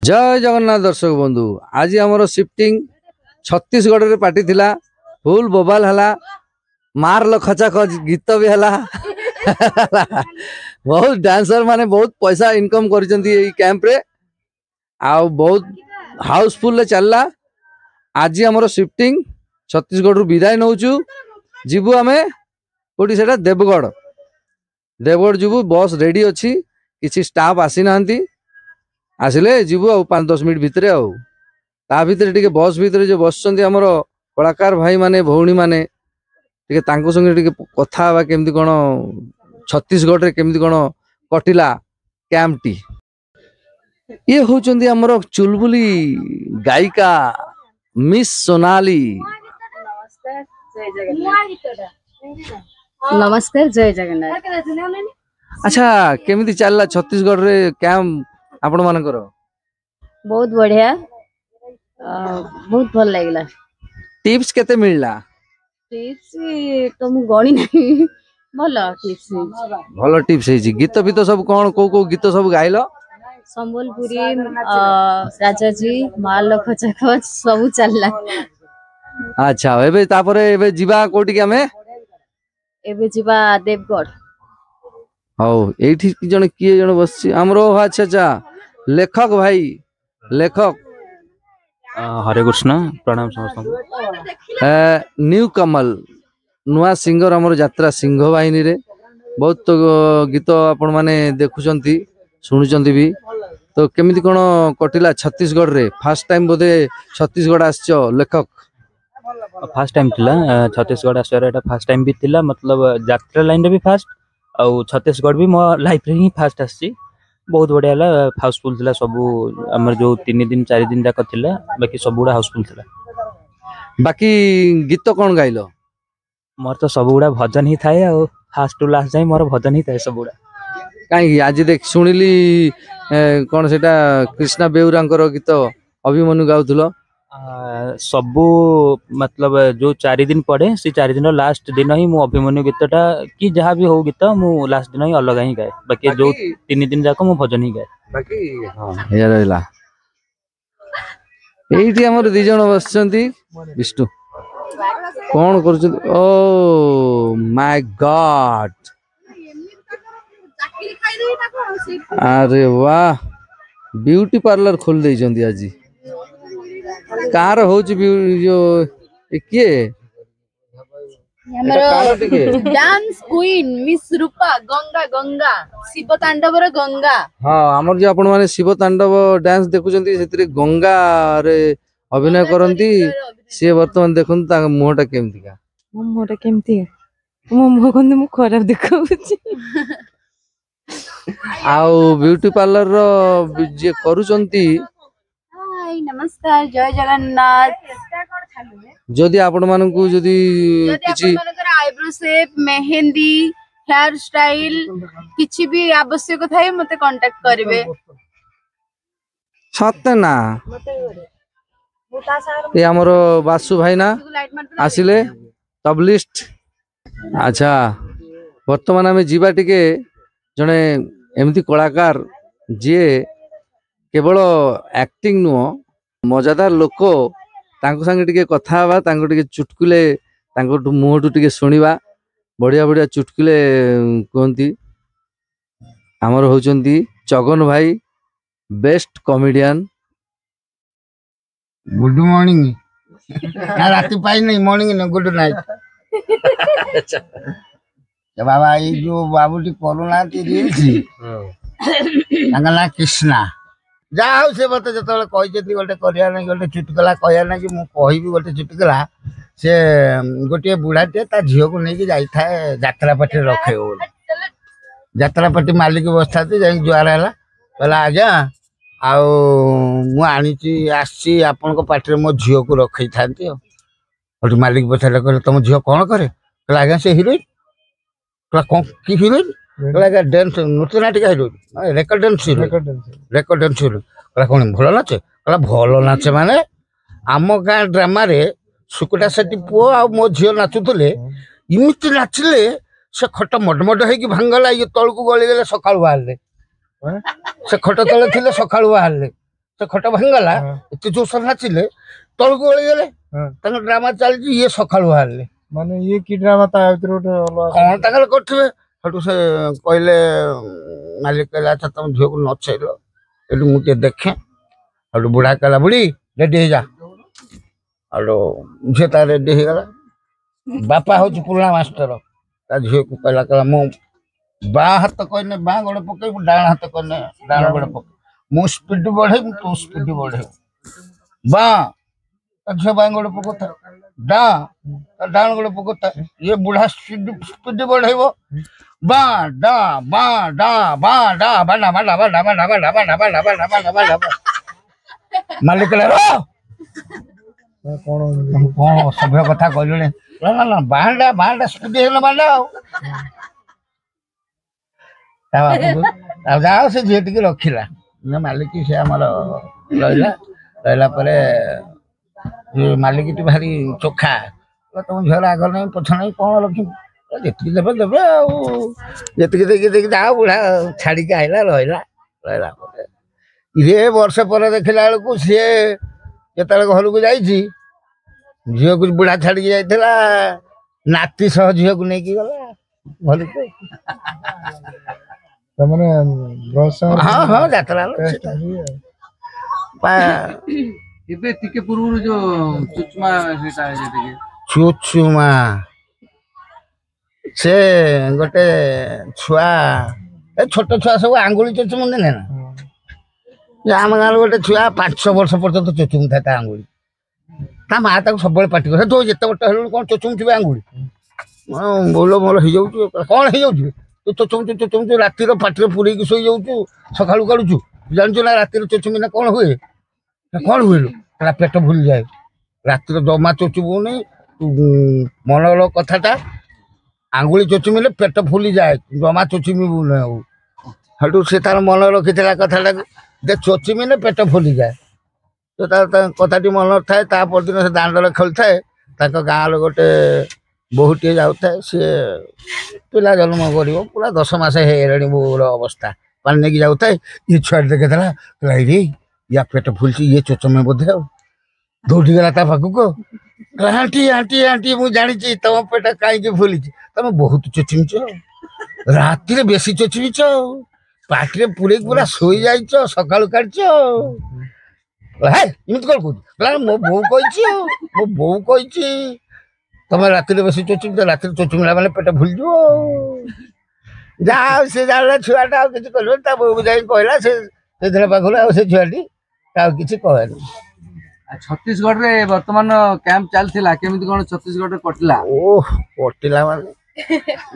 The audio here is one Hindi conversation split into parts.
जय जगन्नाथ दर्शक बंधु आज आमर शिफ्टिंग छत्तीसगढ़ रे पार्टी थिला फुल बोबाल हला मारल खचा खच गीत भी हला बहुत डांसर माने बहुत पैसा इनकम करिसेंती एई कैंप रे आ बहुत हाउसफुल चलला। आज आमर शिफ्टिंग छत्तीसगढ़ रु विदाय नौचु जीवु आमे कोटी सेटा देवगढ़ जीवु बस रेडी अछि किछि स्टाफ आसी नांती आसिले जीवु आ 5-10 मिनट भितर ता भितर टिके बस भितर जो बसचंती हमर कलाकार भाई माने भौणी माने टिके तांको संगे टिके कथा बा केमती कोन छत्तीसगढ़ रे केमती कोन कटिला कैंप टी ये होचंती हमर चुलबुली गायिका मिस सोनाली। नमस्कार जय जगन्नाथ। अच्छा केमती चलला छत्तीसगढ़ रे कैंप आपण मानकर? बहुत बढ़िया बहुत भल लागला। टिप्स केते मिलला? टिप्स तो मु गणी नहीं भलो टिप्स भलो टिप्स है जी। गीत भी तो सब कौन को गीत सब गाइलो? संबलपुरी राजा जी माल खचा खच सब चलला। अच्छा एबे तापरे एबे जीवा कोटी के हमें एबे जीवा देवगढ़। हौ एठी जण किए जण बसछि हमरो। अच्छा अच्छा लेखक भाई लेखक हरे कृष्ण प्रणाम समस्त। न्यू कमल नुआ सिंगर हमर यात्रा सिंह बाहिनी रे बहुत तो गीत आपण माने देखुचंती सुनुचंती भी तो केमिति कोन कटिला छत्तीसगढ़ रे? फर्स्ट टाइम बोधे छत्तीसगढ़ आछो लेखक? फर्स्ट टाइम थिला छत्तीसगढ़ आसर एटा फर्स्ट टाइम भी थिला मतलब यात्रा लाइन रे भी फर्स्ट और छत्तीसगढ़ भी मो लाइफ रे ही फर्स्ट आसी। बहुत बढ़िया ला हाउसफुल थिला सबु हमर जो 3 दिन 4 दिन जाक थिला बाकी सबुडा हाउसफुल थिला। बाकी गीत कोन गाइलो? मोर तो सबुडा भजन ही थाए और फास्ट टू लास्ट जाई मोर भजन ही थाए सबुडा। काई आज देख सुनिली कोन सेटा कृष्णा बेउरांकर गीत अभिमन्यु गाउथलो? सबू मतलब जो 4 दिन पड़े से 4 दिन लास्ट दिन ही मु अभिमन्यु गीतटा कि जहाँ भी हो गीत मु लास्ट दिन ही अलग ही गाए बाकी जो 3 दिन जाक मु भजन ही गाए बाकी। हां हे रहला एठी हमर दि जण बसचंती विष्णु कोन करचंती? ओ माय गॉड अरे वाह ब्यूटी पार्लर खोल देइचंती आज कार होची जो किए डांस क्वीन मिस रूपा गंगा गंगा शिव तांडव रे गंगा। हां हमर जो आपण माने शिव तांडव डांस देखुचंती सेतरे गंगा रे अभिनय करंती से वर्तमान देखुन ता मुहटा केमती का? मो मुहटा केमती मो मुह कोन मु खराब देखाउची आउ ब्यूटी पार्लर रो जे करूचंती। नमस्कार जय जगन्नाथ। जदि आपण मानकू जदि किछि eyebrow shape mehndi hair style किछि भी आवश्यक थाए मते कांटेक्ट करिवे। सत्य ना ये हमरो बासु भाई ना आसिले तबलिस्ट। अच्छा वर्तमान आमे जीवा टिके जने एमती कलाकार जे केवल एक्टिंग नुह मजादार लोक तांको संगे टिके कथा बा तांको टिके चुटकुले तांको मुहटू टिके सुनिबा बढ़िया बढ़िया चुटकुले कहती। हमर होचंती चगन भाई बेस्ट कॉमेडियन। गुड मॉर्निंग ना राती पाई नहीं मॉर्निंग ना गुड नाइट। बाबा ये जो बाबूटी कोरोना ना कृष्णा जाओ से बता जो कहते गोटे करिया ना गोटे चुटकला कहया ना कि मु कहबी गोटे चुटकला से गोटे बुढ़ाटे ता झील को लेकिन जाए जात्रापाटी रखे जात्रापाटी मालिक बसता जुआर है कहला आज्ञा आसी आपण पार्टी मो झील को रखी था मालिक पचारे कहले तुम झील कौन करे? कहला आज्ञा से हिरोइन। कहला कौन कि हिरोइन? कहला डांस नृत्य नाटिका हिरोइन रेकर्ड डांस कहला कौन भल नाचे? कहला भल नाचे माने आम गाँ ड्रामा रे सुकुटा सेठी पुओ आ मो झील नाचुले इमिति नाचिले से खट मडमड होगी भांगला ये तल को गली गले सकाळु बाहर से खट तले थिले सकाळु बाहर ସେ ଖଟ ଭାଙ୍ଗିଗଲା ଏତେ ଜୋରସରେ ନାଚିଲେ ତଳକୁ ଗଳିଗଲେ ତାଙ୍କ ଡ୍ରାମା ଚାଲିଛି ଇଏ ସକାଳୁ ବାହାରିଲେ ମାନେ ଇଏ କି ଡ୍ରାମା ତା ଭିତରେ ଗୋଟେ ଅଲଗା କଣ ତାଙ୍କର କରିଥିବେ ସେଠୁ ସେ କହିଲେ ମାଲିକ କହିଲା ଆଚ୍ଛା ତମ ଝିଅକୁ ନଚେଇଲ ଏଠୁ ମୁଁ ଟିକେ ଦେଖେ ସେଠୁ ବୁଢା କହିଲା ବୁଢୀ ରେଡି ହେଇଯା ସେଠୁ ଝିଅ ତା ରେଡି ହେଇଗଲା ବାପା ହଉଛି ପୁରୁଣା ମାଷ୍ଟର ତା ଝିଅକୁ କହିଲା ମୁଁ ବାଁ ହାତ କହିନେ ବାଁ ଗୋଡ ପକେଇବୁ ଡାହାଣ ହାତ କହିନେ ଡାହାଣ ଗୋଡ ପକେଇବୁ ମୁଁ ସ୍ପିଡ ବଢେଇବୁ ତୁ ସ୍ପିଡ ବଢେଇବୁ ବାଁ ଝିଅ ବାଁ ଗୋଡ ପକଉଥା ଡାହାଣ ଗୋଡ ପକଉଥା ଇଏ ବୁଢା ସ୍ପିଡ ବଢେଇବ ବାଁ ଡା ବାଁ ଡା ବାଁ ଡା ବାଣ୍ଡା ବାଣ୍ଡା ବାଣ୍ଡା ବାଣ୍ଡା ବାଣ୍ଡା ବାଣ୍ଡା ବାଣ୍ଡା ବାଣ୍ଡା ବାଣ୍ଡା ବାଣ୍ଡା ମାଲିକ କଣ କଣ ସଭ୍ୟ କଥା କହିଲୁଣି ନା ବାଣ୍ଡା ବାଣ୍ଡା ସ୍ପିଡ ହେଇଗଲା ବାଣ୍ଡା ଆଉ ଯାହା ସେ ଝିଅ ଟିକେ ରଖିଲା ମାଲିକ ସେ ଆମର ରହିଲା ପରେ ମାଲିକଟି ଭାରି ଚୋଖା ତମ ଝିଅର ଆଗ ନାହିଁ ପଛ ନାହିଁ କଣ ରଖିବୁ ଯେତିକି ଦେବେ ଦେବେ ଆଉ ଯେତିକି ଦେଇକି ଯାଅ ବୁଢା ଛାଡିକି ଆଇଲା ରହିଲା ପରେ ଇଏ ବର୍ଷେ ପରେ ଦେଖିଲା ବେଳକୁ ସିଏ ଯେତେବେଳେ ଘରକୁ ଯାଇଛି ଝିଅକୁ ବୁଢା ଛାଡିକି ଯାଇଥିଲା ନାତି ସହ ଝିଅକୁ ନେଇକି ଗଲା ଘରକୁ ତାମାନେ ହଁ ଯାତ୍ରା ଏବେ ଟିକେ ପୂର୍ବରୁ ଯୋଉ ଚୁଚୁମା ଚୁଚୁମା ସେ ଗୋଟେ ଛୁଆ ଏ ଛୋଟ ଛୁଆ ସବୁ ଆଙ୍ଗୁଳି ଚୁଚୁମନ୍ତି ନା ଆମ ଗାଁରେ ଗୋଟେ ଛୁଆ 5 ବର୍ଷ ପର୍ଯ୍ୟନ୍ତ ଚୁଚୁମୁଥାଏ ତା ଆଙ୍ଗୁଳି ତା ମା ତାକୁ ସବୁବେଳେ ପାଟି କରେ ତୁ ଯେତେ ବର୍ଷ ହେଲୁଣି କଣ ଚୁଚୁମୁଥିବେ ଆଙ୍ଗୁଳି ବୋଲ ମୋର ହେଇଯାଉଛି କଣ ହେଇଯାଉଛି ତୁ ଚୁଚୁମୁଛୁ ରାତିର ପାଟିରେ ପୁରେଇକି ଶୋଇଯାଉଛୁ ସକାଳୁ କାଢୁଛୁ ଜାଣିଛୁ ନା ରାତିରେ ଚୁଚୁମିନା କଣ ହୁଏ ପେଟ ଭୁଲିଯାଏ ରାତିରେ ଜମା ଚୁଚୁବୁନି ମନର କଥାଟା ଆଙ୍ଗୁଳି ଚୁଚୁମିଲେ ପେଟ ଫୁଲିଯାଏ ଜମା ଚୁଚୁମିବୁ ଆଉ ସେଠୁ ସେ ତାର ମନେ ରଖିଥିଲା କଥାଟାକୁ ଯେ ଚୁଚୁମିଲେ ପେଟ ଫୁଲିଯାଏ ତ ତାର କଥାଟି ମନେ ଥାଏ ତା ପରଦିନ ସେ ଦାଣ୍ଡରେ ଖେଳୁଥାଏ ତାଙ୍କ ଗାଁର ଗୋଟେ ବୋହୂଟିଏ ଯାଉଥାଏ ସିଏ ପିଲା ଜନ୍ମ କରିବ ପୁରା 10 ମାସ ହେଇଗଲାଣି ବୋହୂର ଅବସ୍ଥା ପାଣି ନେଇକି ଯାଉଥାଏ ଇଏ ଛୁଆଟି ଦେଖିଥିଲା ରେ ୟା ପେଟ ଫୁଲିଛି ଇଏ ଚୁଚୁମେ ବୋଧେ ଆଉ ଦୌଡ଼ିଗଲା ତା ପାଖକୁ ଆଣ୍ଟି ଆଣ୍ଟି ଆଣ୍ଟି ମୁଁ ଜାଣିଛି ତମ ପେଟ କାହିଁକି ଫୁଲିଛି ତମେ ବହୁତ ଚୁଚୁମିଛ ରାତିରେ ବେଶୀ ଚୁଚୁମିଛ ପାଟିରେ ପୁରେଇକି ପୁରା ଶୋଇଯାଇଛ ସକାଳୁ କାଢିଛ ଏମିତି କଣ କହୁଛୁ ମୋ ବୋଉ କହିଛି ତମେ ରାତିରେ ବେଶୀ ଚୁଚୁମିଛ ରାତିରେ ଚୁଚୁମିଲା ମାନେ ପେଟ ଫୁଲିଯିବ ଯାହା ସେ ଜାଣିଲା ଛୁଆଟା ଆଉ କିଛି କହିଲନି ତା ବୋଉକୁ ଯାଇ କହିଲା ସେଦିନ ପାଖରୁ ଆଉ ସେ ଛୁଆଟି ଆଉ କିଛି କହେନି ଛତିଶଗଡ଼ରେ ବର୍ତ୍ତମାନ କ୍ୟାମ୍ପ ଚାଲିଥିଲା କେମିତି କଣ ଛତିଶଗଡ଼ରେ କଟିଲା କଟିଲା ମାନେ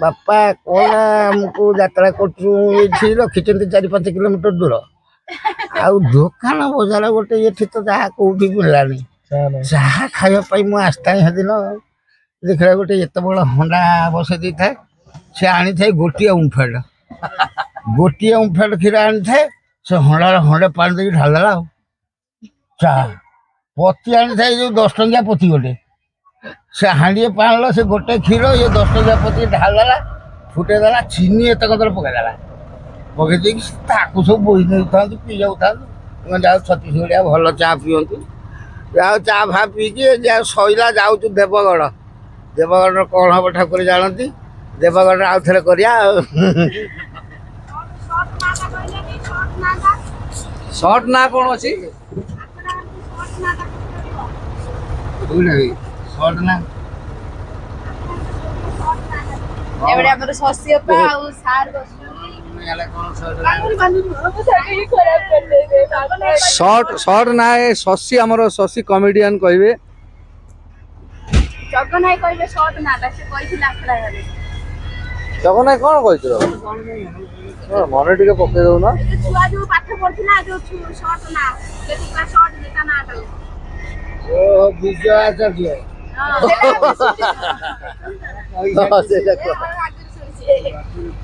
ବାପା କଣ ଆମକୁ ଯାତ୍ରା କରୁଛୁ ଏଇଠି ରଖିଛନ୍ତି 4-5 କିଲୋମିଟର ଦୂର ଆଉ ଦୋକାନ ବଜାର ଗୋଟେ ଏଠି ତ ଯାହା କୋଉଠି ମିଳିଲାନି ଯାହା ଖାଇବା ପାଇଁ ମୁଁ ଆସିଥାଏ ସେଦିନ ଦେଖିଲା ଗୋଟେ ଏତେ ବଡ଼ ହଣ୍ଡା ବସେଇ ଦେଇଥାଏ ସେ ଆଣିଥାଏ ଗୋଟିଏ ଓମ୍ଫେଡ୍ କ୍ଷୀର ଆଣିଥାଏ ସେ ହଣ୍ଡାରେ ହଣ୍ଡେ ପାଣି ଦେଇକି ଢାଳିଦେଲା ଆଉ ଚା ପତି ଆଣିଥାଏ ଯୋଉ 10 ଟଙ୍କିଆ ପତି ଗୋଟେ ସେ ହାଣ୍ଡିଏ ପାଣିଲ ସେ ଗୋଟେ କ୍ଷୀର ଇଏ 10 ଟଙ୍କିଆ ପତି ଢାଳିଦେଲା ଫୁଟେଇଦେଲା ଚିନି ଏତେ କଦର ପକେଇଦେଲା ପକେଇ ଦେଇକି ତାକୁ ସବୁ ବୋହି ନେଇଥାନ୍ତି ପିଇ ଯାଉଥାନ୍ତି ଯାଉ ଛତିଶଗଡ଼ିଆ ଭଲ ଚା ପିଅନ୍ତି ଯାଉ ଚା ଫା ପିଇକି ଯାଉ ସଇଲା ଯାଉଛୁ ଦେବଗଡ଼ ଦେବଗଡ଼ର କଣ ହବ ଠାକୁର ଜାଣନ୍ତି ଦେବଗଡ଼ରେ ଆଉ ଥରେ କରିବା ଆଉ ସର୍ଟ ନା କଣ ଅଛି ଏവിടെ ଆମର ଶଶୀ ଅପା ଆଉ ସାର୍ ସର୍ଟ ନା ଶଶୀ ଆମର ଶଶୀ କମେଡିଆନ କହିବେ ଜଗନ୍ନାଥ କହିବେ ସର୍ଟ ନାଟା ସେ କହିଥିଲା ଆସିଲା ଘରେ ଜଗନ୍ନାଥ କଣ କହିଥିଲ ମନେ ଟିକେ ପକେଇ ଦଉନ ଛୁଆ ଯୋଉ ପାଠ ପଢୁଥିଲା ଯୋଉ ସର୍ଟ ନା କେତେ ସର୍ଟ ଲେଖା ନାଟା ବିଜୟ ଆଚାର୍ଯ୍ୟ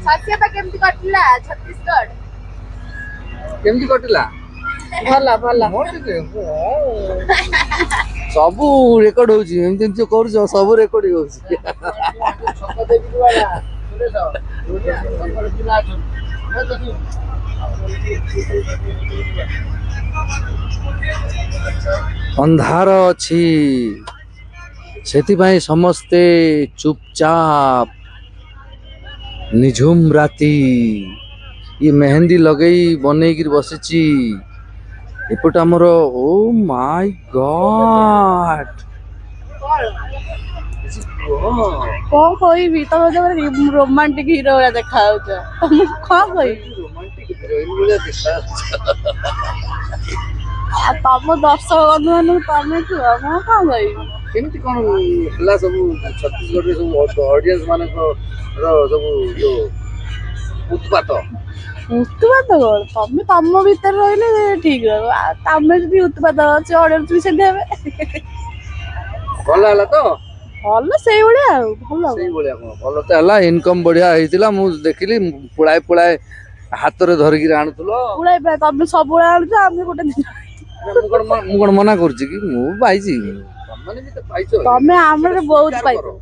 ଶଶୀ ଅପା କେମିତି କଟିଲା ଛତିଶଗଡ଼ କେମିତି କଟିଲା ଭଲ ସବୁ ରେକର୍ଡ ହଉଛି ଏମିତି ଏମିତି କରୁଛ ସବୁ ରେକର୍ଡିଂ ହଉଛି अंधार अछि सेथिपाई समस्ते चुपचाप निझुम राती ये मेहंदी लगई बनईकिर बसिची एपट आमर ओ माय गॉड कौन कहबी तुम जो रोमांटिक हीरो वाला देखा तुम कौन कहबी तुम दर्शक बंधु मान तुम कुह मैं कौन कहबी केमिति कोन हला सब छत्तीसगढ़ रे सब ऑडियंस माने को सब जो उत्पात उत्पात कौन तुम तुम भीतर रहिले ठीक रह तुम भी उत्पात अच्छे ऑडियंस भी सेठी हेबे भला हला तो भल से भल सेई बढिया कोन भलो त हला इनकम बढ़िया हेतिला मु देखिली पुळाय पुळाय हाथ रे धरि कि आनुतलो उड़ाई पे तुम सब उड़ा आनु हम गोटे दिन मु कोन मना करछि कि मु पाइछि माने भी त पाइछो तमे हमरे बहुत पाइछो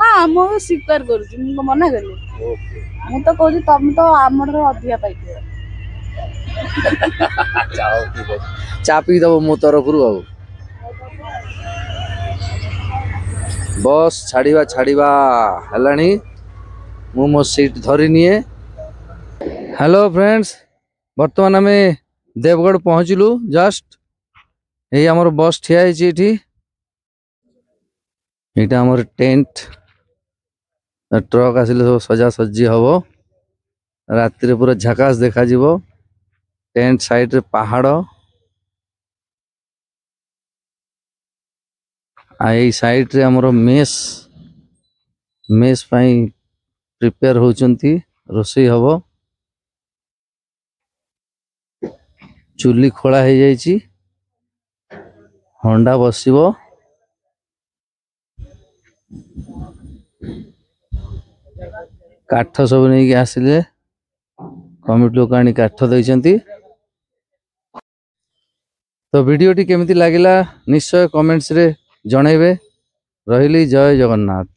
हां मु स्वीकार करूछि मु मना करली मु तो कहूछि तुम तो हमर अधिया पाइछो चाओ ठीक चा पी दबो मो तरफरु आउ बस छाड़िबा छाड़िबा हलानी मु मो सीट धरि निए हेलो फ्रेंड्स वर्तमान आम देवगढ़ पहुँचलु जस्ट यही आमर बस ठिया एठी एटा आमर टेंट ट्रक आसिले सब सजा सज्जी हबो राति रे पूरा झकास देखा जिवो टेंट साइड रे पहाड़ आई साइड रे आमर मेस पाई प्रिपेयर होचंती रोसई हबो चुली खोला हो जाइए हंडा बसिबो काठ सब नहीं कि आसिले कमिटी लोक आनी काठ देइचंती तो वीडियो टी केमिति लागिला निश्चय कमेंट्स रे जणैबे रहिली जय जगन्नाथ।